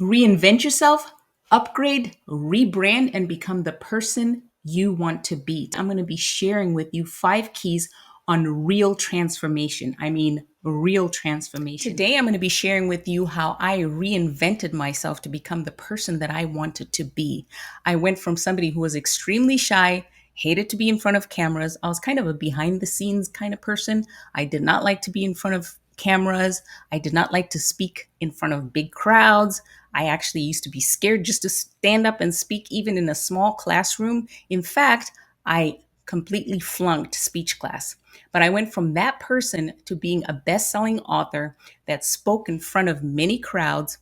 Reinvent yourself, upgrade, rebrand, and become the person you want to be. I'm going to be sharing with you 5 keys on real transformation. I mean, real transformation. Today, I'm going to be sharing with you how I reinvented myself to become the person that I wanted to be. I went from somebody who was extremely shy, hated to be in front of cameras. I was kind of a behind the scenes kind of person. I did not like to be in front of cameras. I did not like to speak in front of big crowds. I actually used to be scared just to stand up and speak, even in a small classroom. In fact, I completely flunked speech class. But I went from that person to being a best selling author that spoke in front of many crowds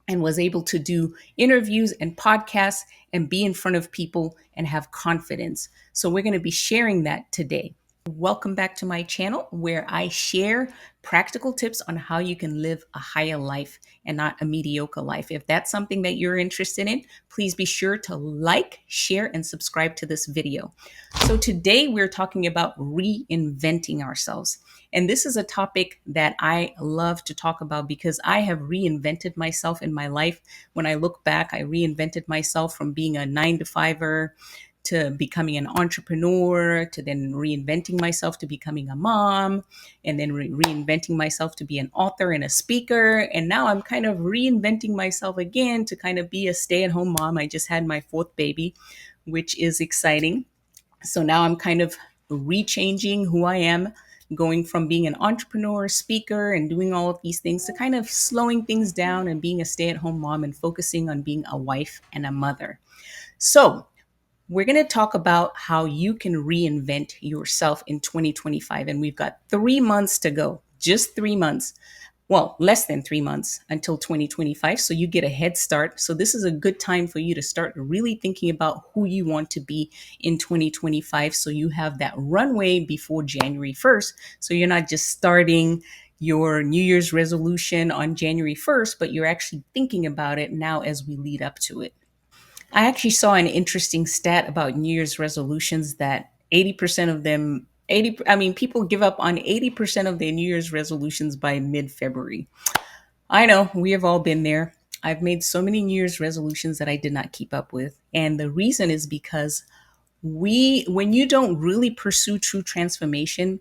and was able to do interviews and podcasts and be in front of people and have confidence. So we're going to be sharing that today. Welcome back to my channel where I share practical tips on how you can live a higher life and not a mediocre life. If that's something that you're interested in, please be sure to like, share, and subscribe to this video. So today we're talking about reinventing ourselves. And this is a topic that I love to talk about because I have reinvented myself in my life. When I look back, I reinvented myself from being a 9-to-5er to becoming an entrepreneur, to then reinventing myself to becoming a mom, and then reinventing myself to be an author and a speaker. And now I'm kind of reinventing myself again to kind of be a stay-at-home mom. I just had my 4th baby, which is exciting. So now I'm kind of rechanging who I am, going from being an entrepreneur, speaker, and doing all of these things to kind of slowing things down and being a stay-at-home mom and focusing on being a wife and a mother. So we're going to talk about how you can reinvent yourself in 2025. And we've got 3 months to go, just 3 months. Well, less than 3 months until 2025. So you get a head start. So this is a good time for you to start really thinking about who you want to be in 2025. So you have that runway before January 1st. So you're not just starting your New Year's resolution on January 1st, but you're actually thinking about it now as we lead up to it. I actually saw an interesting stat about New Year's resolutions that 80% of them, people give up on 80% of their New Year's resolutions by mid-February. I know, we have all been there. I've made so many New Year's resolutions that I did not keep up with. And the reason is because when you don't really pursue true transformation,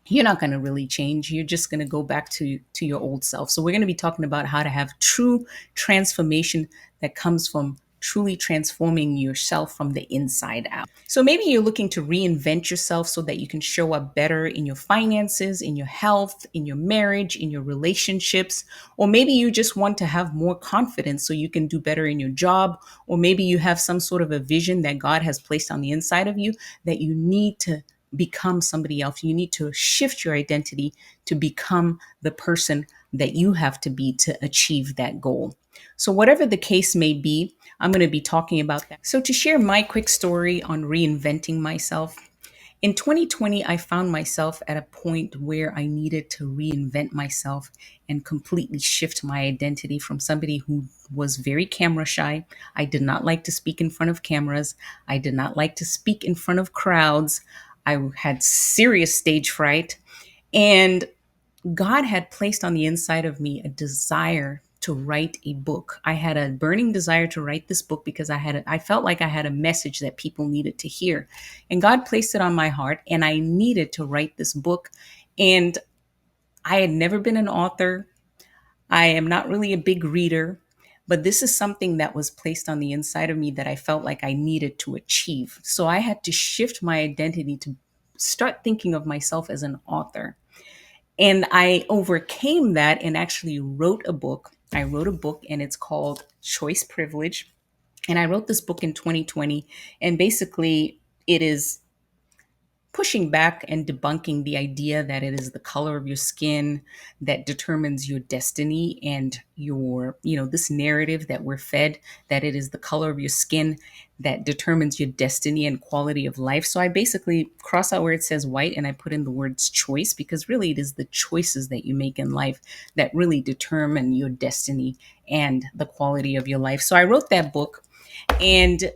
you're not going to really change. You're just going to go back to your old self. So we're going to be talking about how to have true transformation that comes from truly transforming yourself from the inside out. So maybe you're looking to reinvent yourself so that you can show up better in your finances, in your health, in your marriage, in your relationships, or maybe you just want to have more confidence so you can do better in your job, or maybe you have some sort of a vision that God has placed on the inside of you that you need to become somebody else. You need to shift your identity to become the person that you have to be to achieve that goal. So whatever the case may be, I'm going to be talking about that. So to share my quick story on reinventing myself, in 2020, I found myself at a point where I needed to reinvent myself and completely shift my identity from somebody who was very camera shy. I did not like to speak in front of cameras. I did not like to speak in front of crowds. I had serious stage fright. And God had placed on the inside of me a desire to write a book. I had a burning desire to write this book because I felt like I had a message that people needed to hear. And God placed it on my heart, and I needed to write this book. And I had never been an author. I am not really a big reader, but this is something that was placed on the inside of me that I felt like I needed to achieve. So I had to shift my identity to start thinking of myself as an author. And I overcame that and actually wrote a book. I wrote a book and it's called Choice Privilege. And I wrote this book in 2020. And basically, it is pushing back and debunking the idea that it is the color of your skin that determines your destiny and this narrative that we're fed, that it is the color of your skin that determines your destiny and quality of life. So I basically cross out where it says white and I put in the words choice, because really it is the choices that you make in life that really determine your destiny and the quality of your life. So I wrote that book, and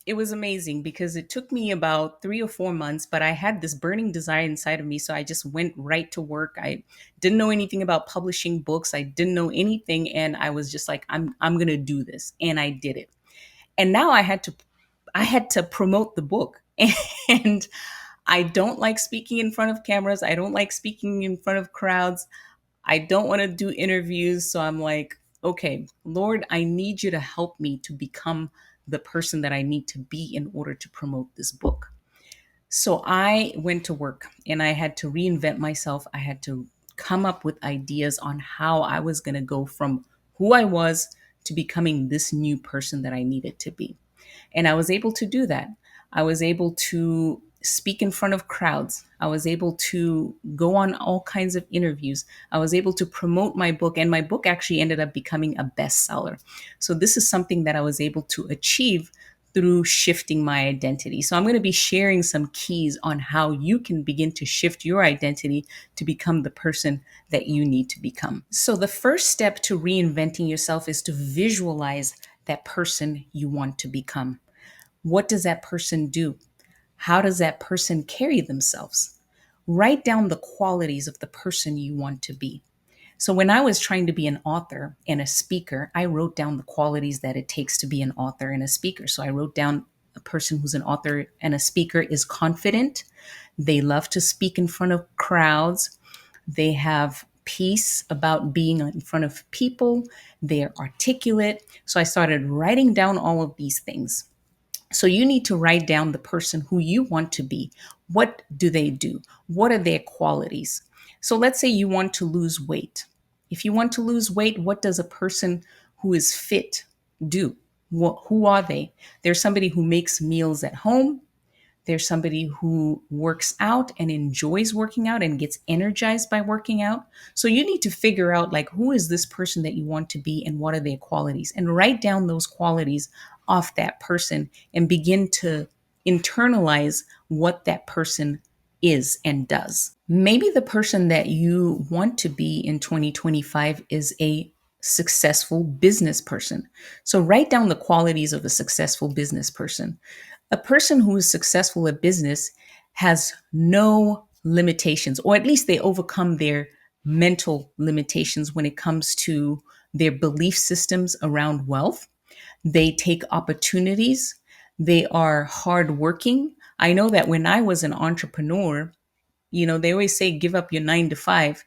it was amazing because it took me about 3 or 4 months, but I had this burning desire inside of me. So I just went right to work. I didn't know anything about publishing books. I didn't know anything. And I was just like, I'm gonna do this. And I did it. And now I had to promote the book. And I don't like speaking in front of cameras. I don't like speaking in front of crowds. I don't want to do interviews. So I'm like, okay, Lord, I need you to help me to become the person that I need to be in order to promote this book. So I went to work and I had to reinvent myself. I had to come up with ideas on how I was going to go from who I was to becoming this new person that I needed to be. And I was able to do that. I was able to speak in front of crowds. I was able to go on all kinds of interviews. I was able to promote my book, and my book actually ended up becoming a bestseller. So, this is something that I was able to achieve through shifting my identity. So, I'm going to be sharing some keys on how you can begin to shift your identity to become the person that you need to become. So, the first step to reinventing yourself is to visualize that person you want to become. What does that person do? How does that person carry themselves? Write down the qualities of the person you want to be. So, when I was trying to be an author and a speaker, I wrote down the qualities that it takes to be an author and a speaker. So, I wrote down a person who's an author and a speaker is confident. They love to speak in front of crowds. They have peace about being in front of people. They're articulate. So, I started writing down all of these things. So you need to write down the person who you want to be. What do they do? What are their qualities? So let's say you want to lose weight. If you want to lose weight, what does a person who is fit do? Who are they? There's somebody who makes meals at home. There's somebody who works out and enjoys working out and gets energized by working out. So you need to figure out like who is this person that you want to be and what are their qualities and write down those qualities off that person and begin to internalize what that person is and does. Maybe the person that you want to be in 2025 is a successful business person. So write down the qualities of a successful business person. A person who is successful at business has no limitations, or at least they overcome their mental limitations when it comes to their belief systems around wealth. They take opportunities. They are hardworking. I know that when I was an entrepreneur, they always say give up your 9 to 5.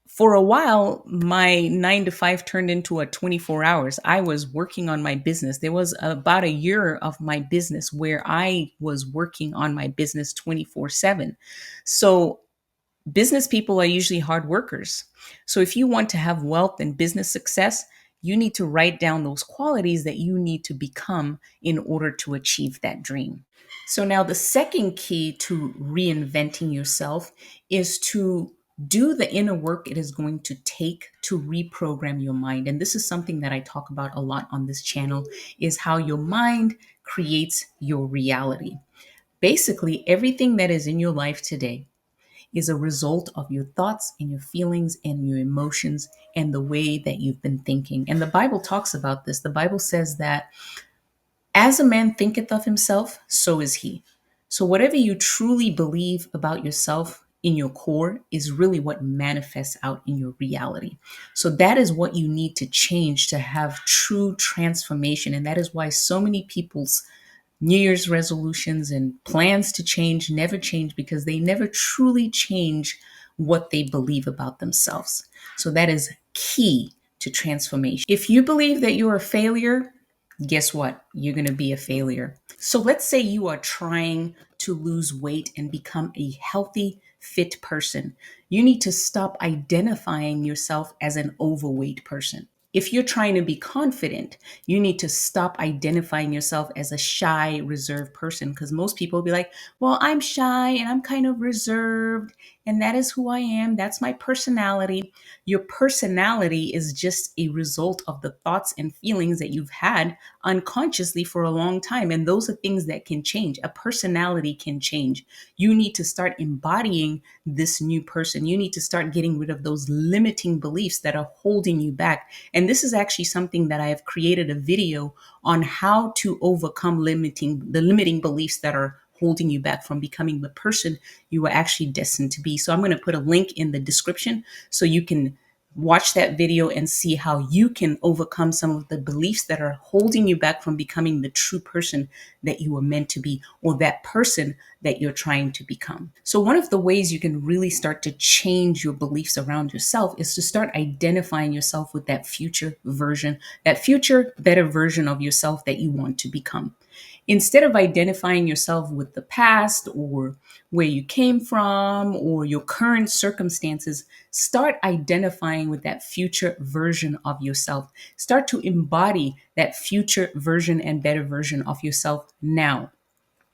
For a while, my 9 to 5 turned into a 24 hours. I was working on my business. There was about a year of my business where I was working on my business 24/7. So, business people are usually hard workers. So, if you want to have wealth and business success, you need to write down those qualities that you need to become in order to achieve that dream. So, now the second key to reinventing yourself is to do the inner work it is going to take to reprogram your mind. And this is something that I talk about a lot on this channel is how your mind creates your reality. Basically, everything that is in your life today is a result of your thoughts and your feelings and your emotions and the way that you've been thinking. And the Bible talks about this. The Bible says that as a man thinketh of himself, so is he. So, whatever you truly believe about yourself in your core is really what manifests out in your reality. So, that is what you need to change to have true transformation. And that is why so many people's New Year's resolutions and plans to change never change because they never truly change what they believe about themselves. So, that is key to transformation. If you believe that you're a failure, guess what? You're going to be a failure. So let's say you are trying to lose weight and become a healthy, fit person. You need to stop identifying yourself as an overweight person. If you're trying to be confident, you need to stop identifying yourself as a shy, reserved person because most people will be like, well, I'm shy and I'm kind of reserved and that is who I am. That's my personality. Your personality is just a result of the thoughts and feelings that you've had unconsciously for a long time. And those are things that can change. A personality can change. You need to start embodying this new person. You need to start getting rid of those limiting beliefs that are holding you back. And this is actually something that I have created a video on how to overcome the limiting beliefs that are holding you back from becoming the person you are actually destined to be. So I'm going to put a link in the description so you can watch that video and see how you can overcome some of the beliefs that are holding you back from becoming the true person that you were meant to be, or that person that you're trying to become. So one of the ways you can really start to change your beliefs around yourself is to start identifying yourself with that future version, that future better version of yourself that you want to become. Instead of identifying yourself with the past or where you came from or your current circumstances, start identifying with that future version of yourself. Start to embody that future version and better version of yourself now.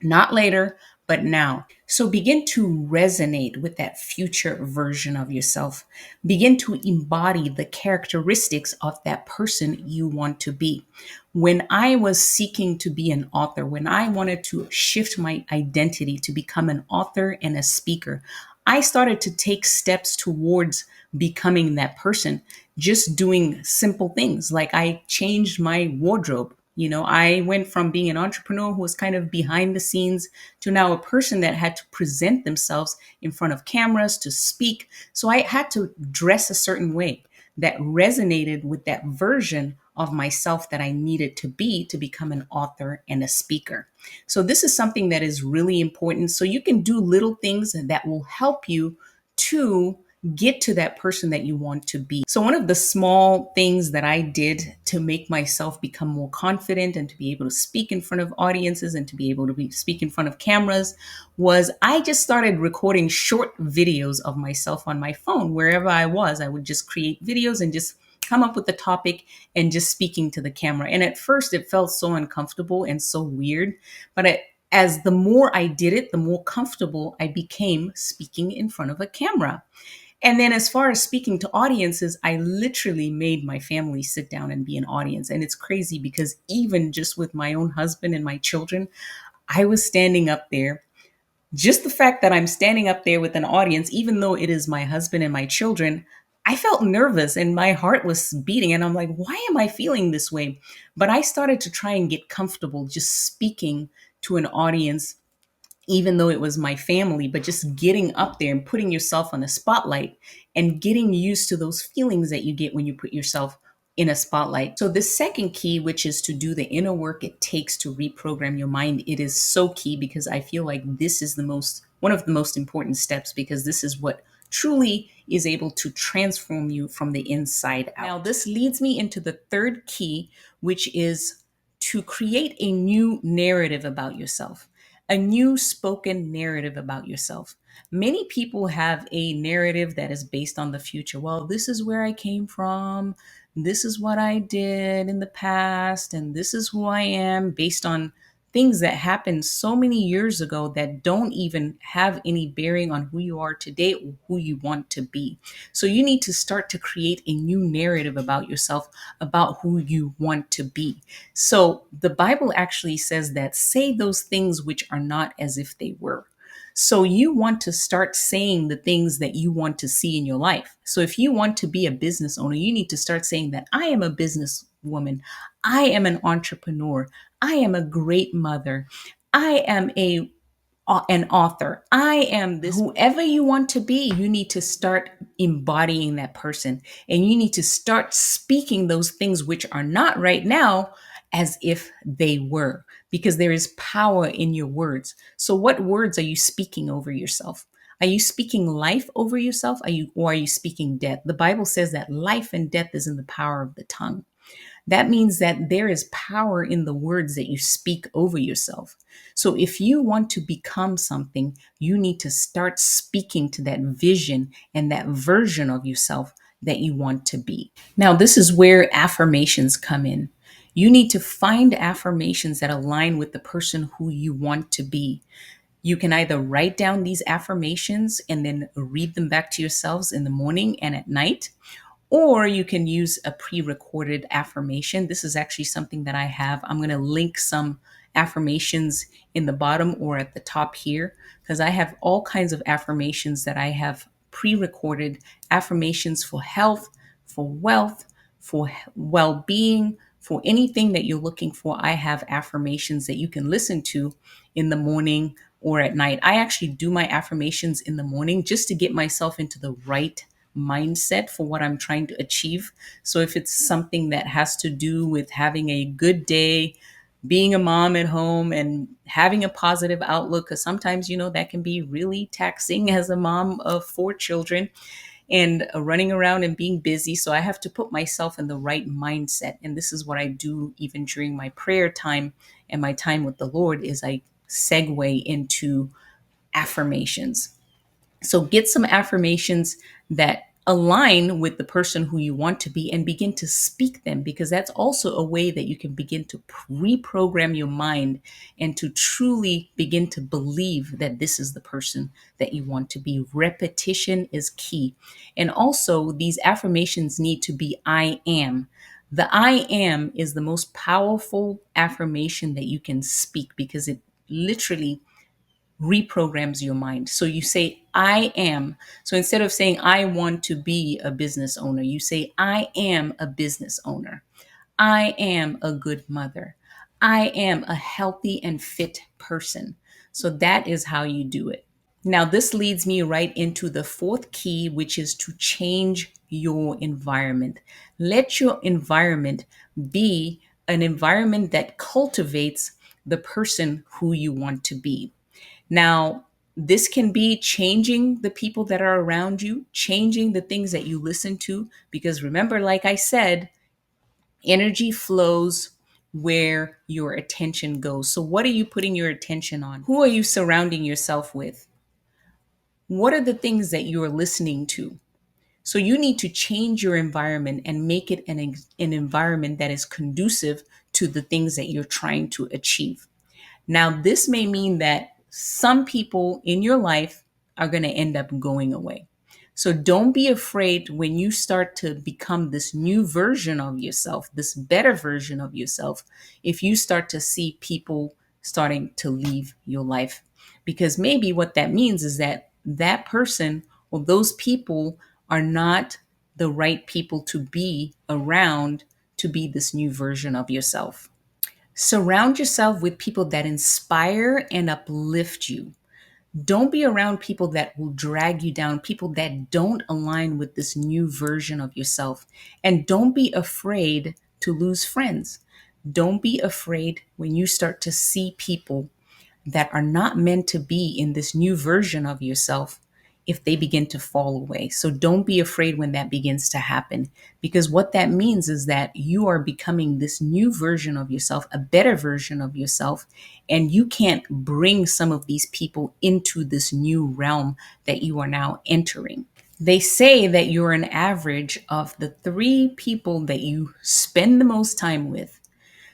Not later, but now. So begin to resonate with that future version of yourself. Begin to embody the characteristics of that person you want to be. When I was seeking to be an author, when I wanted to shift my identity to become an author and a speaker, I started to take steps towards becoming that person, just doing simple things like I changed my wardrobe. I went from being an entrepreneur who was kind of behind the scenes to now a person that had to present themselves in front of cameras to speak. So I had to dress a certain way that resonated with that version of myself that I needed to be to become an author and a speaker. So this is something that is really important. So you can do little things that will help you to get to that person that you want to be. So one of the small things that I did to make myself become more confident and to be able to speak in front of audiences and to be able to speak in front of cameras was I just started recording short videos of myself on my phone. Wherever I was, I would just create videos and just come up with the topic and just speaking to the camera. And at first it felt so uncomfortable and so weird, but as the more I did it, the more comfortable I became speaking in front of a camera. And then as far as speaking to audiences, I literally made my family sit down and be an audience. And it's crazy because even just with my own husband and my children, I was standing up there. Just the fact that I'm standing up there with an audience, even though it is my husband and my children, I felt nervous and my heart was beating. And I'm like, why am I feeling this way? But I started to try and get comfortable just speaking to an audience, even though it was my family, but just getting up there and putting yourself on a spotlight and getting used to those feelings that you get when you put yourself in a spotlight. So the second key, which is to do the inner work it takes to reprogram your mind, it is so key because I feel like this is one of the most important steps, because this is what truly is able to transform you from the inside out. Now, this leads me into the third key, which is to create a new narrative about yourself, a new spoken narrative about yourself. Many people have a narrative that is based on the future. Well, this is where I came from. This is what I did in the past. And this is who I am, based on things that happened so many years ago that don't even have any bearing on who you are today or who you want to be. So you need to start to create a new narrative about yourself, about who you want to be. So the Bible actually says that say those things which are not as if they were. So you want to start saying the things that you want to see in your life. So if you want to be a business owner, you need to start saying that I am a businesswoman. I am an entrepreneur. I am a great mother. I am an author. I am this. Whoever you want to be, you need to start embodying that person. And you need to start speaking those things which are not right now as if they were, because there is power in your words. So what words are you speaking over yourself? Are you speaking life over yourself? Or are you speaking death? The Bible says that life and death is in the power of the tongue. That means that there is power in the words that you speak over yourself. So if you want to become something, you need to start speaking to that vision and that version of yourself that you want to be. Now, this is where affirmations come in. You need to find affirmations that align with the person who you want to be. You can either write down these affirmations and then read them back to yourselves in the morning and at night, or you can use a pre recorded affirmation. This is actually something that I have. I'm going to link some affirmations in the bottom or at the top here because I have all kinds of affirmations that I have pre recorded, affirmations for health, for wealth, for well being, for anything that you're looking for. I have affirmations that you can listen to in the morning or at night. I actually do my affirmations in the morning just to get myself into the right mindset for what I'm trying to achieve. So if it's something that has to do with having a good day, being a mom at home and having a positive outlook, because sometimes, that can be really taxing as a mom of four children and running around and being busy. So I have to put myself in the right mindset. And this is what I do even during my prayer time and my time with the Lord is I segue into affirmations. So get some affirmations that align with the person who you want to be and begin to speak them, because that's also a way that you can begin to reprogram your mind and to truly begin to believe that this is the person that you want to be. Repetition is key. And also, these affirmations need to be I am. The I am is the most powerful affirmation that you can speak because it literally reprograms your mind. So you say, I am. So instead of saying, I want to be a business owner, you say, I am a business owner. I am a good mother. I am a healthy and fit person. So that is how you do it. Now, this leads me right into the fourth key, which is to change your environment. Let your environment be an environment that cultivates the person who you want to be. Now, this can be changing the people that are around you, changing the things that you listen to, because remember, like I said, energy flows where your attention goes. So, what are you putting your attention on? Who are you surrounding yourself with? What are the things that you're listening to? So, you need to change your environment and make it an environment that is conducive to the things that you're trying to achieve. Now, this may mean that some people in your life are going to end up going away. So don't be afraid when you start to become this new version of yourself, this better version of yourself, if you start to see people starting to leave your life. Because maybe what that means is that that person or those people are not the right people to be around to be this new version of yourself. Surround yourself with people that inspire and uplift you. Don't be around people that will drag you down, people that don't align with this new version of yourself. And don't be afraid to lose friends. Don't be afraid when you start to see people that are not meant to be in this new version of yourself if they begin to fall away. So don't be afraid when that begins to happen, because what that means is that you are becoming this new version of yourself, a better version of yourself, and you can't bring some of these people into this new realm that you are now entering. They say that you're an average of the three people that you spend the most time with.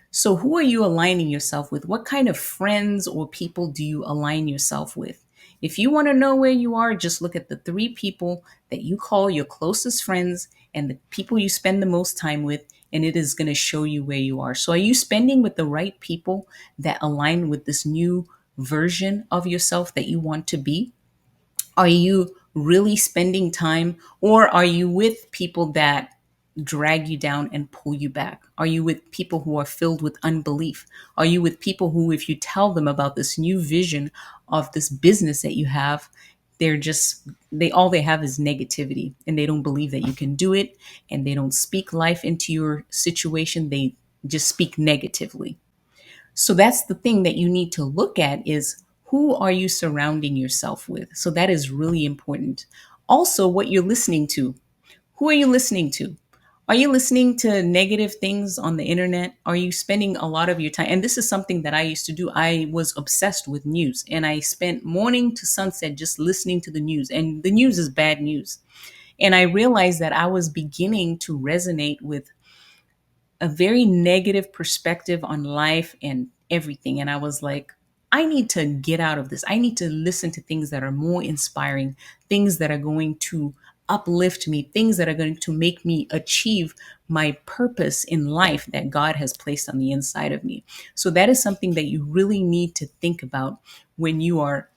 So, who are you aligning yourself with? What kind of friends or people do you align yourself with? If you want to know where you are, just look at the three people that you call your closest friends and the people you spend the most time with, and it is going to show you where you are. So, are you spending with the right people that align with this new version of yourself that you want to be? Are you really spending time, or are you with people that drag you down and pull you back? Are you with people who are filled with unbelief? Are you with people who, if you tell them about this new vision of this business that you have, they all they have is negativity and they don't believe that you can do it, and they don't speak life into your situation. They just speak negatively. So that's the thing that you need to look at is who are you surrounding yourself with? So that is really important. Also, what you're listening to. Who are you listening to? Are you listening to negative things on the internet? Are you spending a lot of your time? And this is something that I used to do. I was obsessed with news and I spent morning to sunset just listening to the news. And the news is bad news. And I realized that I was beginning to resonate with a very negative perspective on life and everything. And I was like, I need to get out of this. I need to listen to things that are more inspiring, things that are going to uplift me, things that are going to make me achieve my purpose in life that God has placed on the inside of me. So that is something that you really need to think about when you are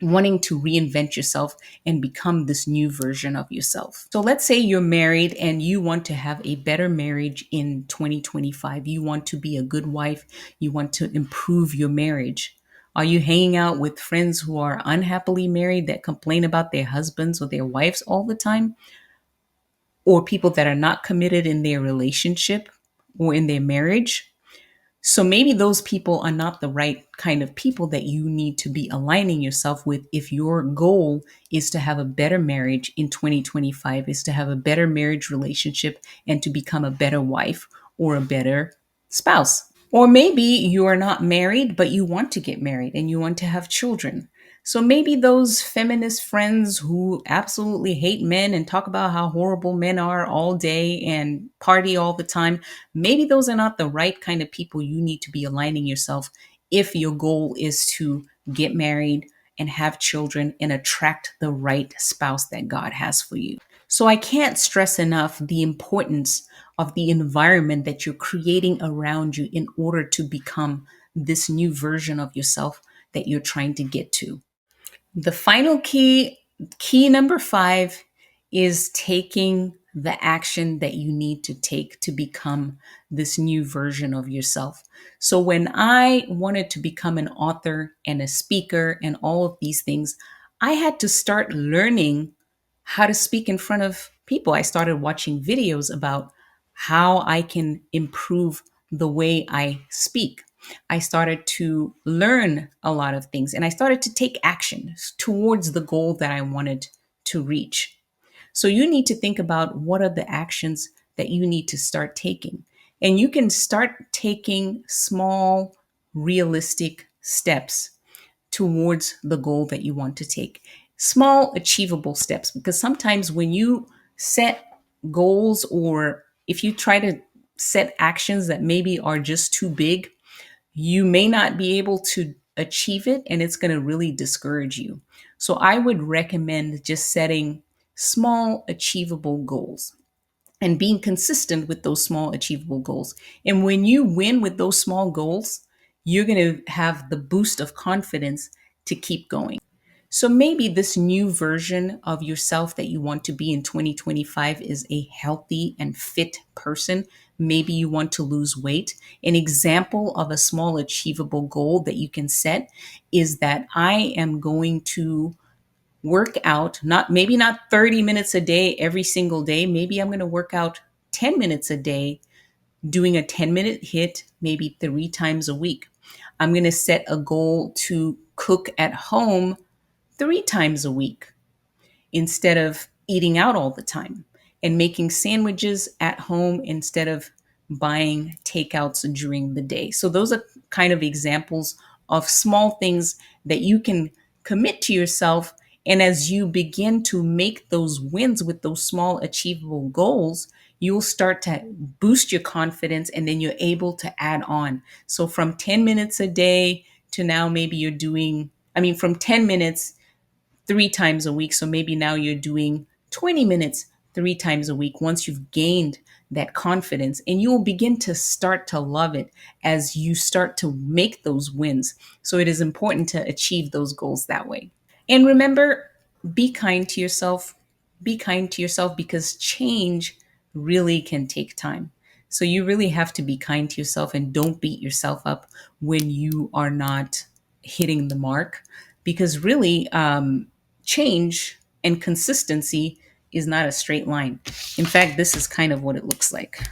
wanting to reinvent yourself and become this new version of yourself. So let's say you're married and you want to have a better marriage in 2025. You want to be a good wife. You want to improve your marriage. Are you hanging out with friends who are unhappily married that complain about their husbands or their wives all the time? Or people that are not committed in their relationship or in their marriage? So maybe those people are not the right kind of people that you need to be aligning yourself with if your goal is to have a better marriage in 2025, is to have a better marriage relationship and to become a better wife or a better spouse. Or maybe you are not married, but you want to get married and you want to have children. So maybe those feminist friends who absolutely hate men and talk about how horrible men are all day and party all the time, maybe those are not the right kind of people you need to be aligning yourself if your goal is to get married and have children and attract the right spouse that God has for you. So I can't stress enough the importance of the environment that you're creating around you in order to become this new version of yourself that you're trying to get to. The final key number 5, is taking the action that you need to take to become this new version of yourself. So when I wanted to become an author and a speaker and all of these things, I had to start learning how to speak in front of people. I started watching videos about how I can improve the way I speak. I started to learn a lot of things and I started to take action towards the goal that I wanted to reach. So you need to think about what are the actions that you need to start taking. And you can start taking small, realistic steps towards the goal that you want to take. Small, achievable steps, because sometimes when you set goals or if you try to set actions that maybe are just too big, you may not be able to achieve it and it's going to really discourage you. So I would recommend just setting small, achievable goals and being consistent with those small, achievable goals. And when you win with those small goals, you're going to have the boost of confidence to keep going. So maybe this new version of yourself that you want to be in 2025 is a healthy and fit person. Maybe you want to lose weight. An example of a small achievable goal that you can set is that I am going to work out, not maybe not 30 minutes a day every single day. Maybe I'm going to work out 10 minutes a day, doing a 10-minute hit maybe 3 times a week. I'm going to set a goal to cook at home 3 times a week instead of eating out all the time, and making sandwiches at home instead of buying takeouts during the day. So those are kind of examples of small things that you can commit to yourself. And as you begin to make those wins with those small achievable goals, you'll start to boost your confidence and then you're able to add on. So from 10 minutes a day to now maybe you're doing, from 10 minutes 3 times a week. So maybe now you're doing 20 minutes 3 times a week once you've gained that confidence, and you will begin to start to love it as you start to make those wins. So it is important to achieve those goals that way. And remember, be kind to yourself. Be kind to yourself because change really can take time. So you really have to be kind to yourself and don't beat yourself up when you are not hitting the mark, because really, change and consistency is not a straight line. In fact, this is kind of what it looks like.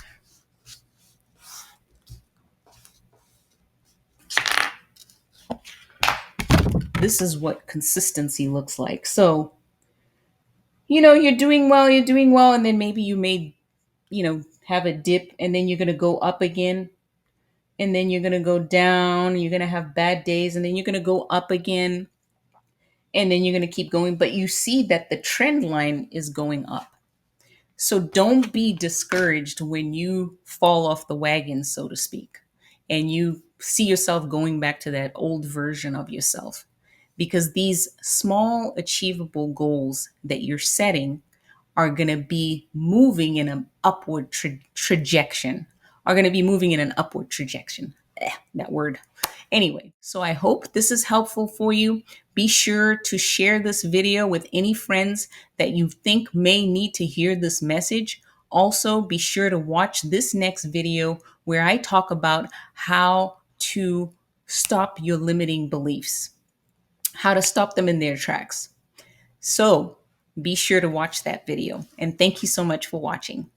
This is what consistency looks like. So, you're doing well, and then maybe you may, have a dip, and then you're going to go up again, and then you're going to go down, you're going to have bad days, and then you're going to go up again, and then you're going to keep going. But you see that the trend line is going up. So don't be discouraged when you fall off the wagon, so to speak, and you see yourself going back to that old version of yourself, because these small achievable goals that you're setting are going to be moving in an upward trajectory, are going to be moving in an upward trajectory. That word. Anyway, so I hope this is helpful for you. Be sure to share this video with any friends that you think may need to hear this message. Also, be sure to watch this next video where I talk about how to stop your limiting beliefs, how to stop them in their tracks. So be sure to watch that video. And thank you so much for watching.